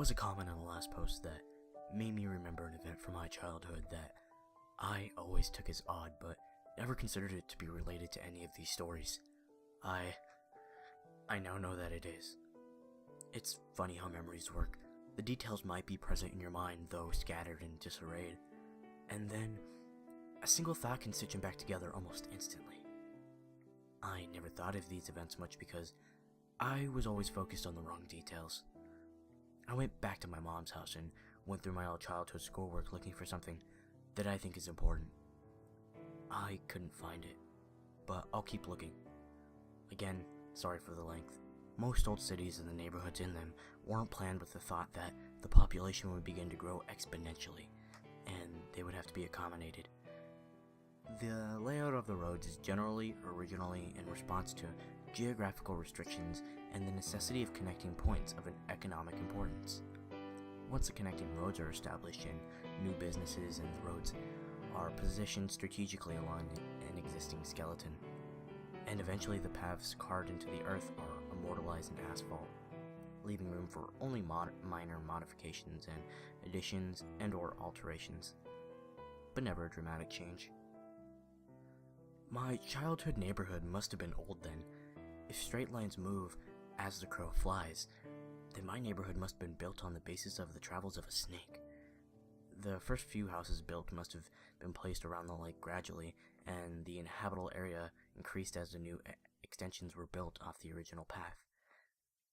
was a comment on the last post that made me remember an event from my childhood that I always took as odd, but never considered it to be related to any of these stories. I now know that it is. It's funny how memories work. The details might be present in your mind, though scattered and disarrayed, and then a single thought can stitch them back together almost instantly. I never thought of these events much because I was always focused on the wrong details. I went back to my mom's house and went through my old childhood schoolwork looking for something that I think is important. I couldn't find it, but I'll keep looking. Again, sorry for the length. Most old cities and the neighborhoods in them weren't planned with the thought that the population would begin to grow exponentially, and they would have to be accommodated. The layout of the roads is generally originally in response to geographical restrictions and the necessity of connecting points of an economic importance. Once the connecting roads are established and new businesses and the roads are positioned strategically along an existing skeleton, and eventually the paths carved into the earth are immortalized in asphalt, leaving room for only minor modifications and additions and or alterations, but never a dramatic change. My childhood neighborhood must have been old then. If straight lines move as the crow flies, then my neighborhood must have been built on the basis of the travels of a snake. The first few houses built must have been placed around the lake gradually, and the inhabitable area increased as the new extensions were built off the original path.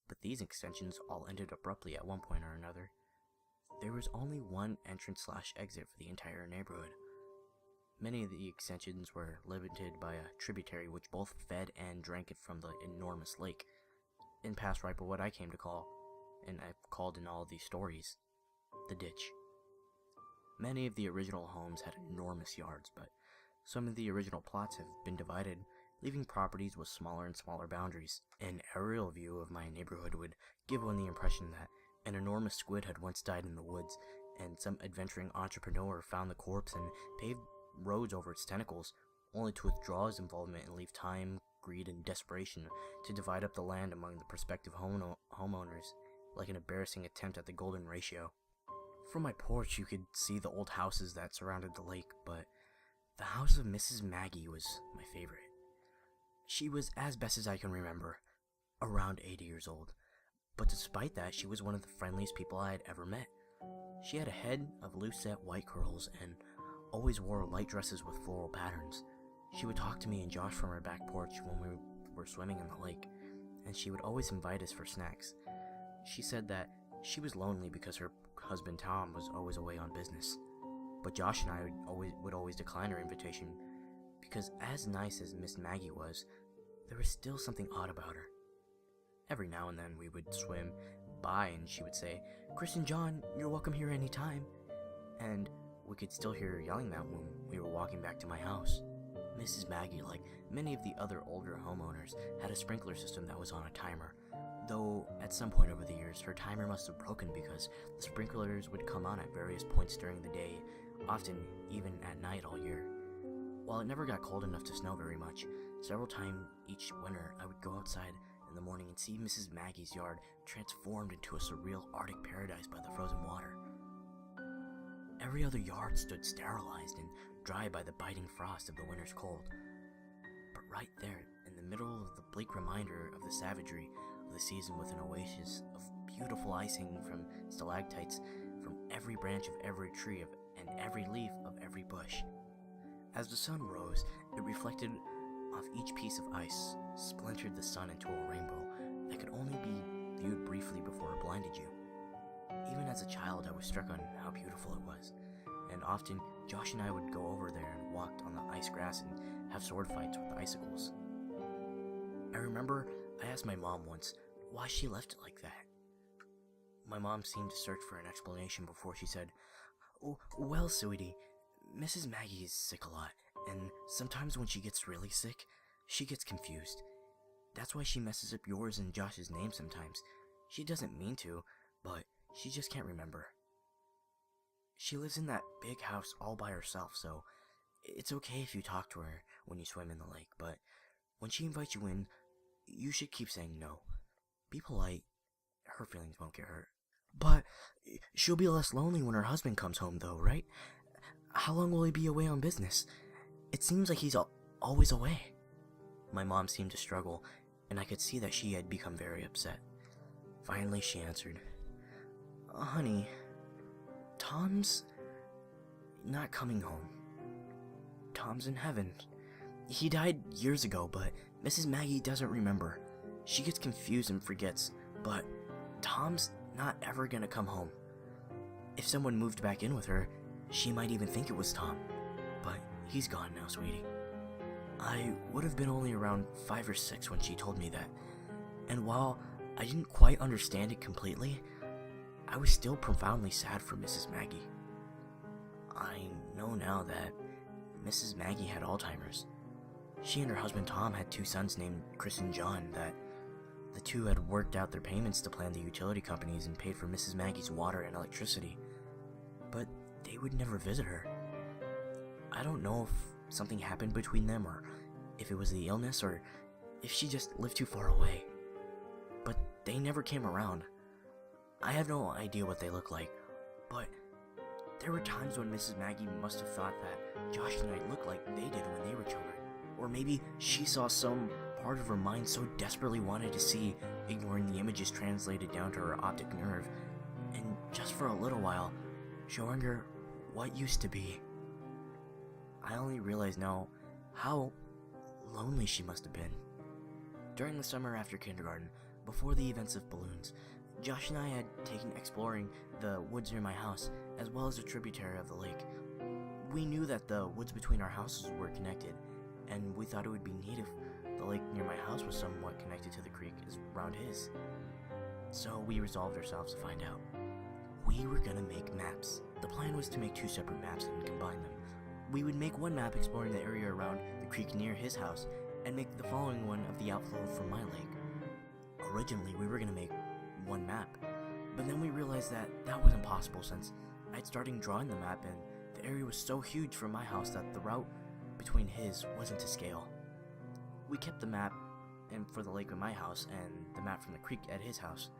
But these extensions all ended abruptly at one point or another. There was only one entrance/exit for the entire neighborhood. Many of the extensions were limited by a tributary which both fed and drank it from the enormous lake, and passed right by what I came to call, and I've called in all of these stories, the ditch. Many of the original homes had enormous yards, but some of the original plots have been divided, leaving properties with smaller and smaller boundaries. An aerial view of my neighborhood would give one the impression that an enormous squid had once died in the woods, and some adventuring entrepreneur found the corpse and paved roads over its tentacles, only to withdraw his involvement and leave time, greed, and desperation to divide up the land among the prospective homeowners, like an embarrassing attempt at the golden ratio. From my porch you could see the old houses that surrounded the lake, but the house of Mrs. Maggie was my favorite. She was, as best as I can remember, around 80 years old, but despite that she was one of the friendliest people I had ever met. She had a head of loose-set white curls and always wore light dresses with floral patterns. She would talk to me and Josh from her back porch when we were swimming in the lake, and she would always invite us for snacks. She said that she was lonely because her husband Tom was always away on business, but Josh and I would always decline her invitation because, as nice as Miss Maggie was, there was still something odd about her. Every now and then we would swim by and she would say, "Chris and John, you're welcome here anytime," and we could still hear her yelling that when we were walking back to my house. Mrs. Maggie, like many of the other older homeowners, had a sprinkler system that was on a timer, though at some point over the years her timer must have broken because the sprinklers would come on at various points during the day, often even at night all year. While it never got cold enough to snow very much, several times each winter I would go outside in the morning and see Mrs. Maggie's yard transformed into a surreal Arctic paradise by the frozen water. Every other yard stood sterilized and dry by the biting frost of the winter's cold. But right there, in the middle of the bleak reminder of the savagery of the season, with an oasis of beautiful ice hanging from stalactites from every branch of every tree and every leaf of every bush. As the sun rose, it reflected off each piece of ice, splintered the sun into a rainbow that could only be viewed briefly before it blinded you. Even as a child, I was struck on how beautiful it was, and often Josh and I would go over there and walk on the ice grass and have sword fights with the icicles. I remember I asked my mom once why she left it like that. My mom seemed to search for an explanation before she said, "Oh, well, sweetie, Mrs. Maggie is sick a lot, and sometimes when she gets really sick, she gets confused. That's why she messes up yours and Josh's name sometimes. She doesn't mean to, but she just can't remember. She lives in that big house all by herself, so it's okay if you talk to her when you swim in the lake, but when she invites you in, you should keep saying no. Be polite. Her feelings won't get hurt." But she'll be less lonely when her husband comes home, though, right? How long will he be away on business? It seems like he's always away. My mom seemed to struggle, and I could see that she had become very upset. Finally, she answered, Honey, Tom's not coming home. Tom's in heaven. He died years ago, but Mrs. Maggie doesn't remember. She gets confused and forgets, but Tom's not ever gonna come home. If someone moved back in with her, she might even think it was Tom, but he's gone now, sweetie. I would have been only around 5 or 6 when she told me that, and while I didn't quite understand it completely, I was still profoundly sad for Mrs. Maggie. I know now that Mrs. Maggie had Alzheimer's. She and her husband Tom had 2 sons named Chris and John that the two had worked out their payments to plan the utility companies and paid for Mrs. Maggie's water and electricity, but they would never visit her. I don't know if something happened between them, or if it was the illness, or if she just lived too far away. But they never came around. I have no idea what they look like, but there were times when Mrs. Maggie must have thought that Josh and I looked like they did when they were children. Or maybe she saw some part of her mind so desperately wanted to see, ignoring the images translated down to her optic nerve, and just for a little while, showing her what used to be. I only realize now how lonely she must have been. During the summer after kindergarten, before the events of balloons, Josh and I had taken exploring the woods near my house, as well as a tributary of the lake. We knew that the woods between our houses were connected, and we thought it would be neat if the lake near my house was somewhat connected to the creek around his. So we resolved ourselves to find out. We were gonna make maps. The plan was to make 2 separate maps and combine them. We would make one map exploring the area around the creek near his house, and make the following one of the outflow from my lake. Originally, we were gonna make one map, but then we realized that that wasn't possible since I'd started drawing the map and the area was so huge from my house that the route between his wasn't to scale. We kept the map and for the lake at my house and the map from the creek at his house,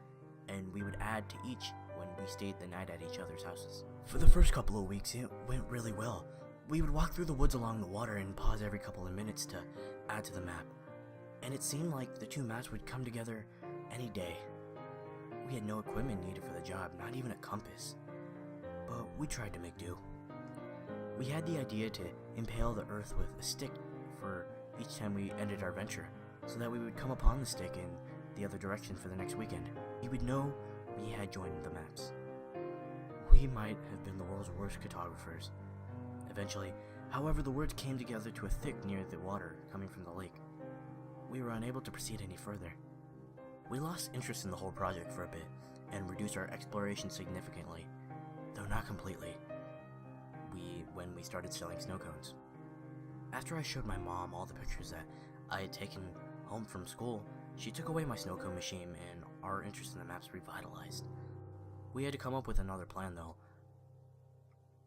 and we would add to each when we stayed the night at each other's houses. For the first couple of weeks, it went really well. We would walk through the woods along the water and pause every couple of minutes to add to the map, and it seemed like the 2 maps would come together any day. We had no equipment needed for the job, not even a compass, but we tried to make do. We had the idea to impale the earth with a stick for each time we ended our venture, so that we would come upon the stick in the other direction for the next weekend. We would know we had joined the maps. We might have been the world's worst cartographers. Eventually, however, the words came together to a thick near the water coming from the lake. We were unable to proceed any further. We lost interest in the whole project for a bit, and reduced our exploration significantly, though not completely, when we started selling snow cones. After I showed my mom all the pictures that I had taken home from school, she took away my snow cone machine and our interest in the maps revitalized. We had to come up with another plan though.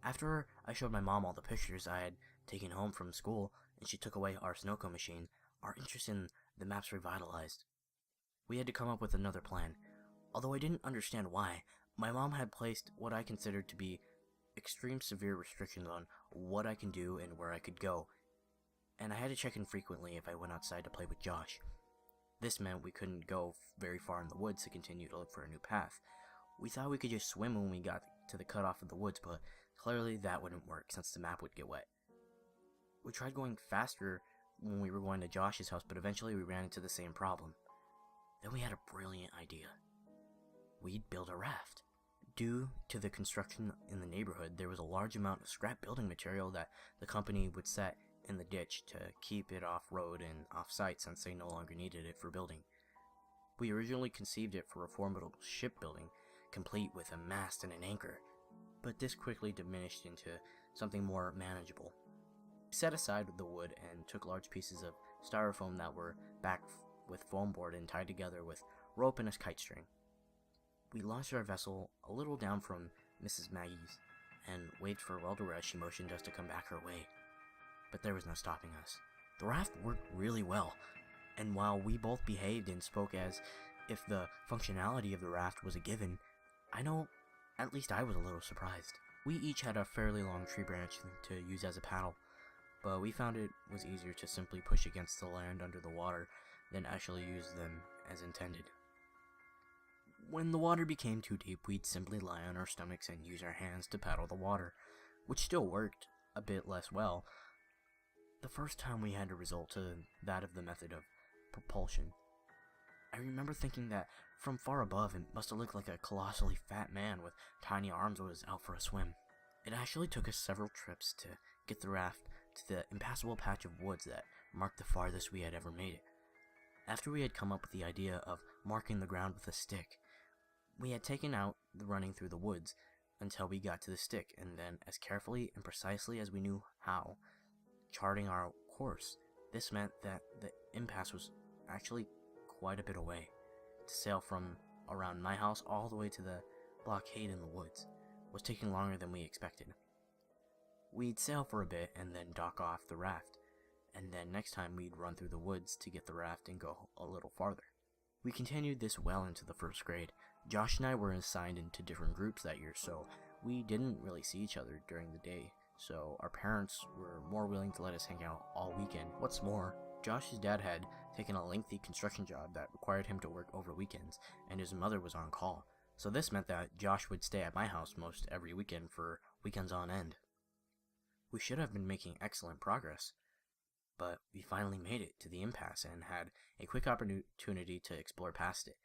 After I showed my mom all the pictures I had taken home from school and she took away our snow cone machine, our interest in the maps revitalized. We had to come up with another plan. Although I didn't understand why, my mom had placed what I considered to be extreme severe restrictions on what I can do and where I could go, and I had to check in frequently if I went outside to play with Josh. This meant we couldn't go very far in the woods to continue to look for a new path. We thought we could just swim when we got to the cutoff of the woods, but clearly that wouldn't work since the map would get wet. We tried going faster when we were going to Josh's house, but eventually we ran into the same problem. Then we had a brilliant idea. We'd build a raft. Due to the construction in the neighborhood, there was a large amount of scrap building material that the company would set in the ditch to keep it off-road and off-site since they no longer needed it for building. We originally conceived it for a formidable shipbuilding, complete with a mast and an anchor, but this quickly diminished into something more manageable. We set aside the wood and took large pieces of styrofoam that were backed with foam board and tied together with rope and a kite string. We launched our vessel a little down from Mrs. Maggie's and waited for Welder as she motioned us to come back her way. But there was no stopping us. The raft worked really well, and while we both behaved and spoke as if the functionality of the raft was a given, I know at least I was a little surprised. We each had a fairly long tree branch to use as a paddle, but we found it was easier to simply push against the land under the water than actually use them as intended. When the water became too deep, we'd simply lie on our stomachs and use our hands to paddle the water, which still worked a bit less well. The first time we had to resort to that of the method of propulsion. I remember thinking that from far above it must have looked like a colossally fat man with tiny arms was out for a swim. It actually took us several trips to get the raft to the impassable patch of woods that marked the farthest we had ever made it. After we had come up with the idea of marking the ground with a stick, we had taken out the running through the woods until we got to the stick, and then, as carefully and precisely as we knew how, charting our course. This meant that the impasse was actually quite a bit away. To sail from around my house all the way to the blockade in the woods was taking longer than we expected. We'd sail for a bit and then dock off the raft, and then next time we'd run through the woods to get the raft and go a little farther. We continued this well into the first grade. Josh and I were assigned into different groups that year, so we didn't really see each other during the day, so our parents were more willing to let us hang out all weekend. What's more, Josh's dad had taken a lengthy construction job that required him to work over weekends, and his mother was on call, so this meant that Josh would stay at my house most every weekend for weekends on end. We should have been making excellent progress, but we finally made it to the impasse and had a quick opportunity to explore past it.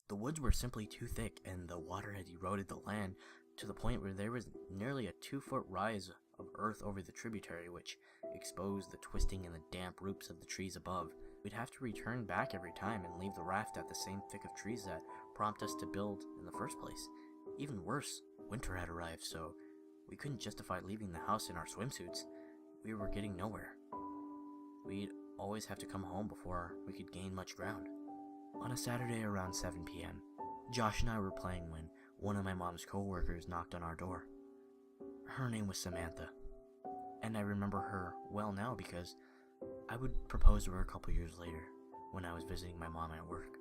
The woods were simply too thick, and the water had eroded the land to the point where there was nearly a 2-foot rise of earth over the tributary, which exposed the twisting and the damp roots of the trees above. We'd have to return back every time and leave the raft at the same thick of trees that prompted us to build in the first place. Even worse, winter had arrived, so we couldn't justify leaving the house in our swimsuits. We were getting nowhere. We'd always have to come home before we could gain much ground. On a Saturday around 7 p.m., Josh and I were playing when one of my mom's co-workers knocked on our door. Her name was Samantha, and I remember her well now because I would propose to her a couple years later when I was visiting my mom at work.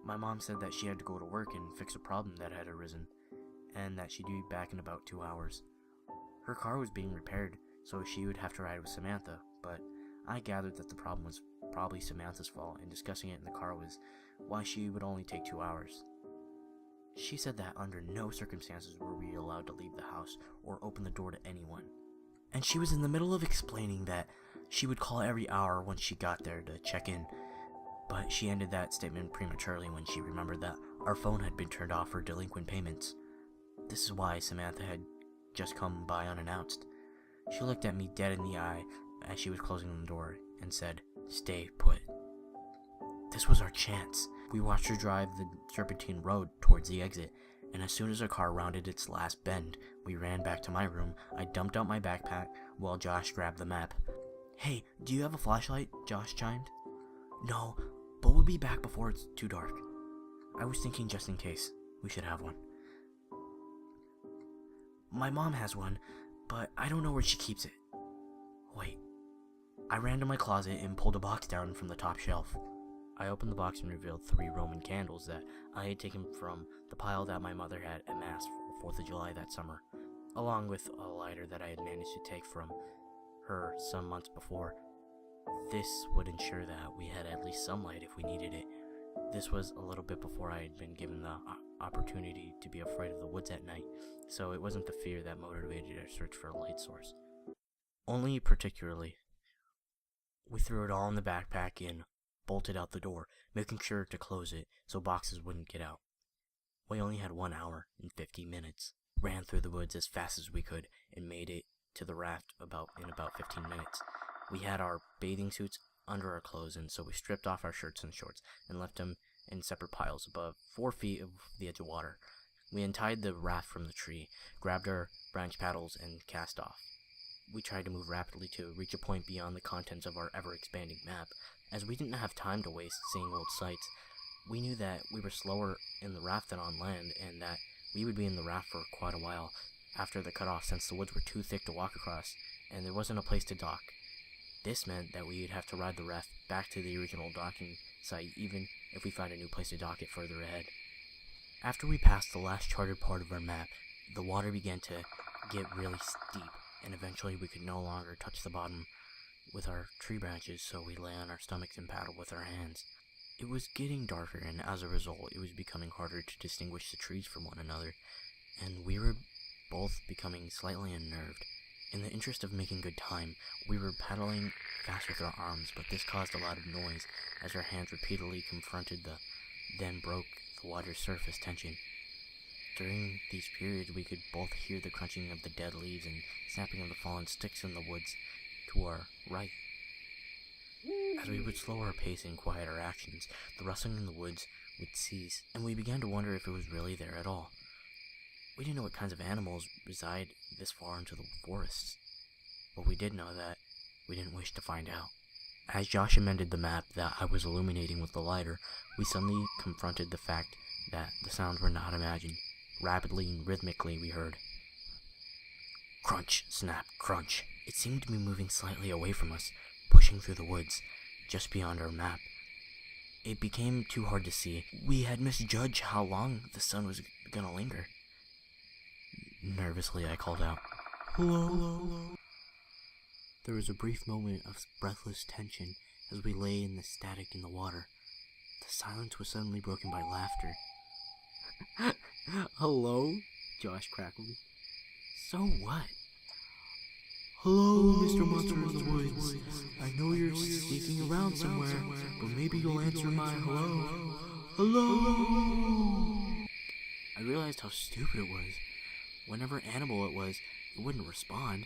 My mom said that she had to go to work and fix a problem that had arisen, and that she'd be back in about 2 hours. Her car was being repaired, so she would have to ride with Samantha, but I gathered that the problem was probably Samantha's fault, and discussing it in the car was why she would only take 2 hours. She said that under no circumstances were we allowed to leave the house or open the door to anyone. And she was in the middle of explaining that she would call every hour once she got there to check in, but she ended that statement prematurely when she remembered that our phone had been turned off for delinquent payments. This is why Samantha had just come by unannounced. She looked at me dead in the eye as she was closing the door and said, "Stay put." This was our chance. We watched her drive the serpentine road towards the exit, and as soon as our car rounded its last bend, we ran back to my room. I dumped out my backpack while Josh grabbed the map. "Hey, do you have a flashlight?" Josh chimed. "No, but we'll be back before it's too dark." I was thinking just in case, we should have one. "My mom has one, but I don't know where she keeps it." Wait. I ran to my closet and pulled a box down from the top shelf. I opened the box and revealed 3 Roman candles that I had taken from the pile that my mother had amassed for 4th of July that summer, along with a lighter that I had managed to take from her some months before. This would ensure that we had at least some light if we needed it. This was a little bit before I had been given the opportunity to be afraid of the woods at night, so it wasn't the fear that motivated our search for a light source. Only particularly. We threw it all in the backpack and bolted out the door, making sure to close it so boxes wouldn't get out. We only had 1 hour and 50 minutes. Ran through the woods as fast as we could and made it to the raft in about 15 minutes. We had our bathing suits under our clothes, and so we stripped off our shirts and shorts and left them in separate piles above 4 feet of the edge of water. We untied the raft from the tree, grabbed our branch paddles, and cast off. We tried to move rapidly to reach a point beyond the contents of our ever-expanding map. As we didn't have time to waste seeing old sights, we knew that we were slower in the raft than on land, and that we would be in the raft for quite a while after the cutoff, since the woods were too thick to walk across, and there wasn't a place to dock. This meant that we would have to ride the raft back to the original docking site, even if we found a new place to dock it further ahead. After we passed the last charted part of our map, the water began to get really steep, and eventually we could no longer touch the bottom with our tree branches, so we lay on our stomachs and paddled with our hands. It was getting darker, and as a result, it was becoming harder to distinguish the trees from one another, and we were both becoming slightly unnerved. In the interest of making good time, we were paddling fast with our arms, but this caused a lot of noise as our hands repeatedly confronted then broke the water's surface tension. During these periods, we could both hear the crunching of the dead leaves and snapping of the fallen sticks in the woods to our right. As we would slow our pace and quiet our actions, the rustling in the woods would cease, and we began to wonder if it was really there at all. We didn't know what kinds of animals reside this far into the forests, but we did know that we didn't wish to find out. As Josh amended the map that I was illuminating with the lighter, we suddenly confronted the fact that the sounds were not imagined. Rapidly and rhythmically we heard crunch, snap, crunch. It seemed to be moving slightly away from us, pushing through the woods, just beyond our map. It became too hard to see. We had misjudged how long the sun was gonna linger. Nervously, I called out, "Hello, hello." There was a brief moment of breathless tension as we lay in the static in the water. The silence was suddenly broken by laughter. "Hello?" Josh crackled. "So what?" "Hello, Mr. Monster of the Woods. I know you're sneaking around somewhere, but maybe you'll answer my hello. Hello!" I realized how stupid it was. Whatever animal it was, it wouldn't respond.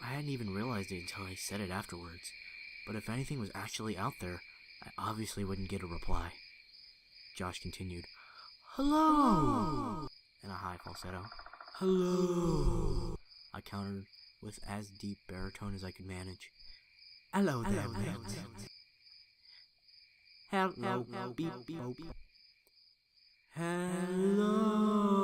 I hadn't even realized it until I said it afterwards. But if anything was actually out there, I obviously wouldn't get a reply. Josh continued, "Hello!" in a high falsetto. "Hello!" I countered with as deep baritone as I could manage. "Hello there, mate." Hello, beep, boop. Hello.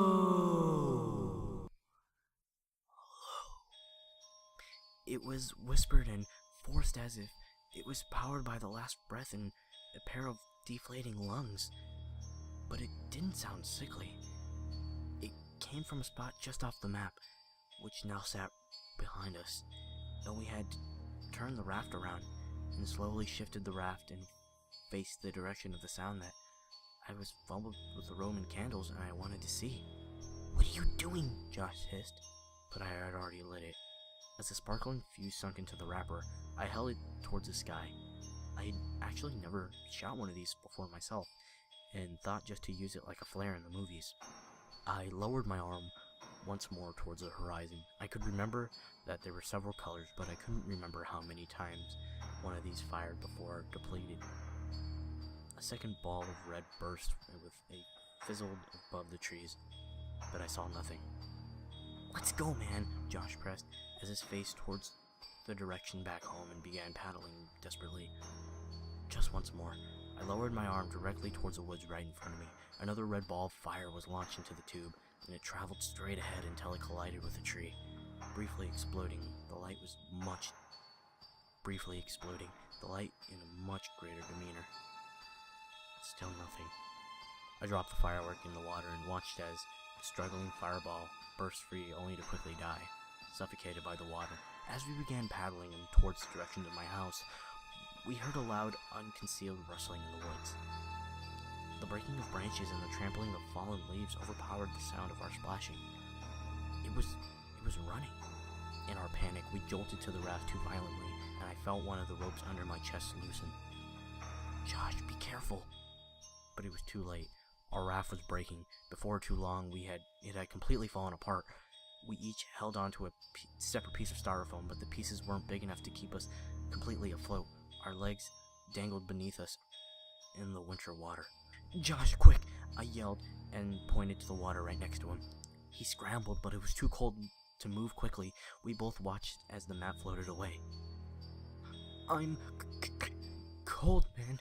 It was whispered and forced as if it was powered by the last breath in a pair of deflating lungs. But it didn't sound sickly. It came from a spot just off the map, which now sat behind us. Then we had to turn the raft around and slowly shifted the raft and faced the direction of the sound that I was fumbled with the Roman candles and I wanted to see. "What are you doing?" Josh hissed, but I had already lit it. As the sparkling fuse sunk into the wrapper, I held it towards the sky. I had actually never shot one of these before myself, and thought just to use it like a flare in the movies. I lowered my arm once more towards the horizon. I could remember that there were several colors, but I couldn't remember how many times one of these fired before it depleted. A second ball of red burst with a fizzled above the trees, but I saw nothing. "Let's go, man," Josh pressed as his face towards the direction back home and began paddling desperately. Just once more, I lowered my arm directly towards the woods right in front of me. Another red ball of fire was launched into the tube, and it traveled straight ahead until it collided with a tree. Briefly exploding, the light in a much greater demeanor. Still nothing. I dropped the firework in the water and watched as a struggling fireball burst free only to quickly die, suffocated by the water. As we began paddling towards the direction of my house, we heard a loud, unconcealed rustling in the woods. The breaking of branches and the trampling of fallen leaves overpowered the sound of our splashing. It was running. In our panic, we jolted to the raft too violently, and I felt one of the ropes under my chest loosen. "Josh, be careful!" But it was too late. Our raft was breaking. Before too long, it had completely fallen apart. We each held onto a separate piece of styrofoam, but the pieces weren't big enough to keep us completely afloat. Our legs dangled beneath us in the winter water. "Josh, quick!" I yelled and pointed to the water right next to him. He scrambled, but it was too cold to move quickly. We both watched as the map floated away. "I'm cold, man,"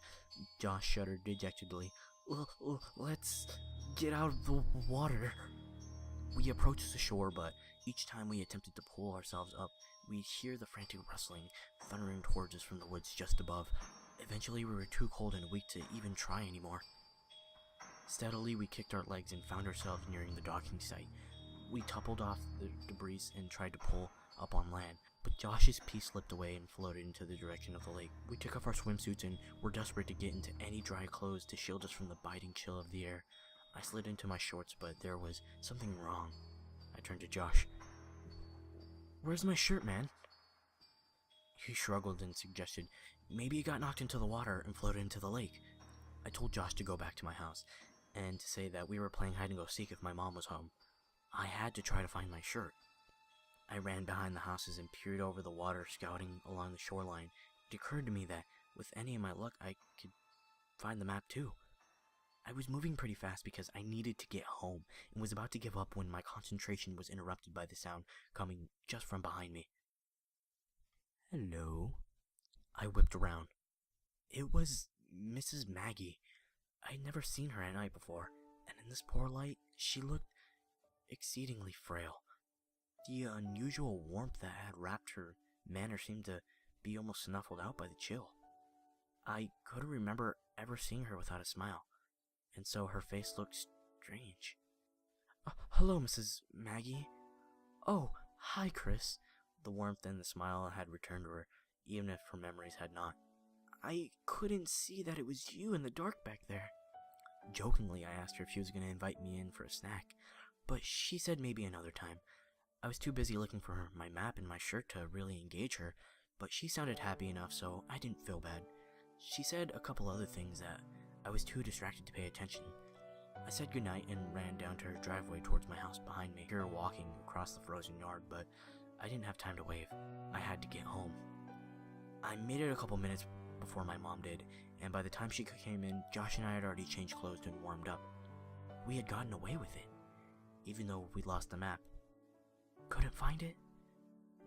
Josh shuddered dejectedly. Let's get out of the water." We approached the shore, but each time we attempted to pull ourselves up, we'd hear the frantic rustling thundering towards us from the woods just above. Eventually, we were too cold and weak to even try anymore. Steadily, we kicked our legs and found ourselves nearing the docking site. We toppled off the debris and tried to pull up on land, but Josh's piece slipped away and floated into the direction of the lake. We took off our swimsuits and were desperate to get into any dry clothes to shield us from the biting chill of the air. I slid into my shorts, but there was something wrong. I turned to Josh. "Where's my shirt, man?" He shrugged and suggested, "Maybe it got knocked into the water and floated into the lake." I told Josh to go back to my house, and to say that we were playing hide-and-go-seek if my mom was home. I had to try to find my shirt. I ran behind the houses and peered over the water, scouting along the shoreline. It occurred to me that, with any of my luck, I could find the map too. I was moving pretty fast because I needed to get home, and was about to give up when my concentration was interrupted by the sound coming just from behind me. "Hello?" I whipped around. It was Mrs. Maggie. I'd never seen her at night before, and in this poor light, she looked exceedingly frail. The unusual warmth that had wrapped her manner seemed to be almost snuffled out by the chill. I couldn't remember ever seeing her without a smile, and so her face looked strange. "Hello, Mrs. Maggie." "Oh, hi, Chris." The warmth and the smile had returned to her, even if her memories had not. "I couldn't see that it was you in the dark back there." Jokingly, I asked her if she was going to invite me in for a snack, but she said maybe another time. I was too busy looking for my map and my shirt to really engage her, but she sounded happy enough, so I didn't feel bad. She said a couple other things that I was too distracted to pay attention. I said goodnight and ran down to her driveway towards my house behind me. Her walking across the frozen yard, but I didn't have time to wave. I had to get home. I made it a couple minutes before my mom did, and by the time she came in, Josh and I had already changed clothes and warmed up. We had gotten away with it, even though we lost the map. "Couldn't find it?"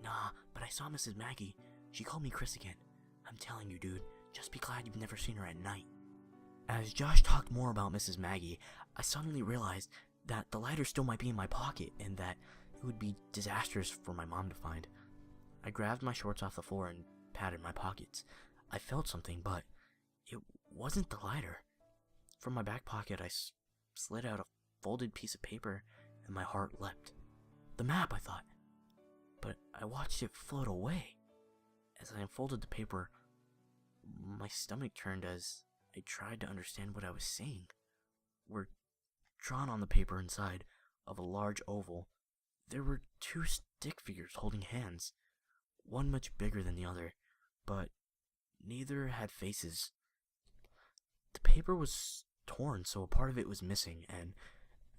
"Nah, but I saw Mrs. Maggie. She called me Chris again. I'm telling you, dude, just be glad you've never seen her at night." As Josh talked more about Mrs. Maggie, I suddenly realized that the lighter still might be in my pocket, and that it would be disastrous for my mom to find. I grabbed my shorts off the floor and patted my pockets. I felt something, but it wasn't the lighter. From my back pocket, I slid out a folded piece of paper, and my heart leapt. The map, I thought. But I watched it float away. As I unfolded the paper, my stomach turned as I tried to understand what I was seeing. Were drawn on the paper inside of a large oval, there were two stick figures holding hands, one much bigger than the other, but neither had faces. The paper was torn, so a part of it was missing, and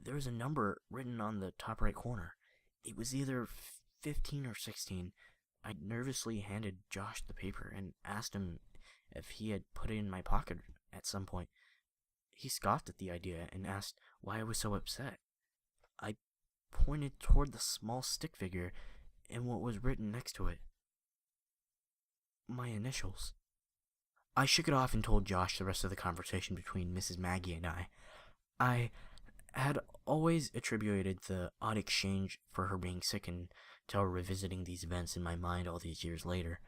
there was a number written on the top right corner. It was either 15 or 16. I nervously handed Josh the paper and asked him if he had put it in my pocket at some point. He scoffed at the idea and asked why I was so upset. I pointed toward the small stick figure and what was written next to it. My initials. I shook it off and told Josh the rest of the conversation between Mrs. Maggie and I. I had always attributed the odd exchange for her being sick until revisiting these events in my mind all these years later.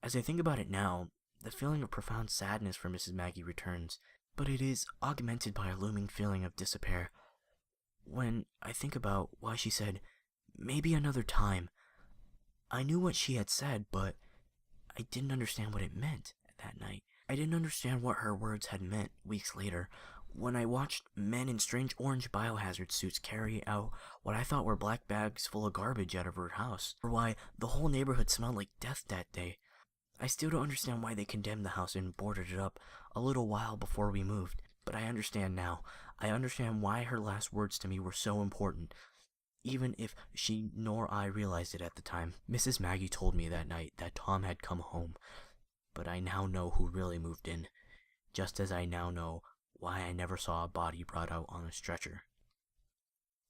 As I think about it now, the feeling of profound sadness for Mrs. Maggie returns, but it is augmented by a looming feeling of despair. When I think about why she said, "Maybe another time," I knew what she had said, but I didn't understand what it meant that night. I didn't understand what her words had meant weeks later, when I watched men in strange orange biohazard suits carry out what I thought were black bags full of garbage out of her house, or why the whole neighborhood smelled like death that day. I still don't understand why they condemned the house and boarded it up a little while before we moved, but I understand now. I understand why her last words to me were so important, even if she nor I realized it at the time. Mrs. Maggie told me that night that Tom had come home, but I now know who really moved in, just as I now know why I never saw a body brought out on a stretcher.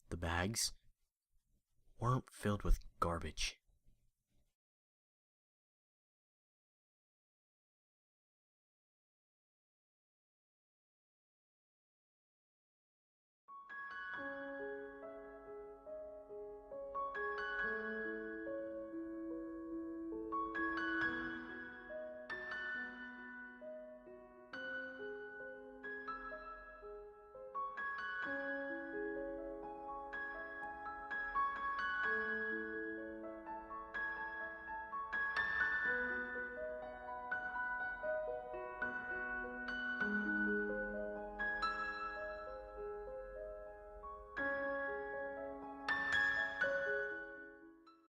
The bags weren't filled with garbage.